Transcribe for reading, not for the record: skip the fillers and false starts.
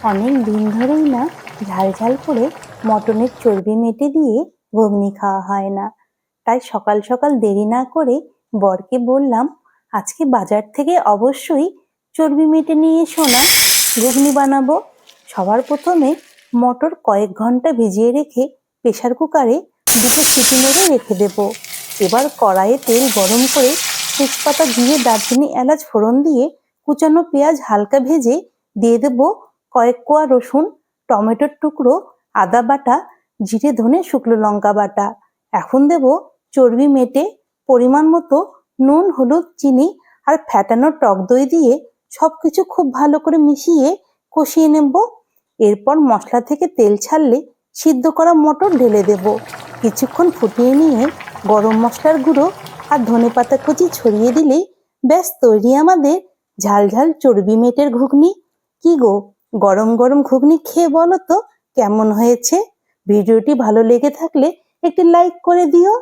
অনেক দিন ধরেই না ঝাল ঝাল করে মটনের চর্বি মেটে দিয়ে ঘুগনি খাওয়া হয় না। তাই সকাল সকাল দেরি না করে বরকে বললাম, আজকে বাজার থেকে অবশ্যই চর্বি মেটে নিয়ে এসো না, ঘুগনি বানাবো। সবার প্রথমে মটর কয়েক ঘন্টা ভিজিয়ে রেখে প্রেসার কুকারে দুটো সিটি মেরে রেখে দেবো। এবার কড়াইয়ে তেল গরম করে তেজপাতা দিয়ে দারচিনি এলাচ ফোড়ন দিয়ে কুচানো পেঁয়াজ হালকা ভেজে দিয়ে দেবো কয়েক কোয়া রসুন, টমেটোর টুকরো, আদা বাটা, জিরে ধনে শুকনো লঙ্কা বাটা। এখন দেব চর্বি মেটে, পরিমাণ মতো নুন, হলুদ, চিনি আর ফ্যাটানো টক দই দিয়ে সবকিছু খুব ভালো করে মিশিয়ে কষিয়ে নেব। এরপর মশলা থেকে তেল ছাড়লে সিদ্ধ করা মটর ঢেলে দেব। কিছুক্ষণ ফুটিয়ে নিয়ে গরম মশলার গুঁড়ো আর ধনেপাতা কুচি ছড়িয়ে দিলেই ব্যাস তৈরি আমাদের ঝাল ঝাল চর্বি মেটের ঘুগনি। কি গো, গরম গরম ঘুগনি খেয়ে বলো তো কেমন হয়েছে? ভিডিওটি ভালো লেগে থাকলে একটি লাইক করে দিও।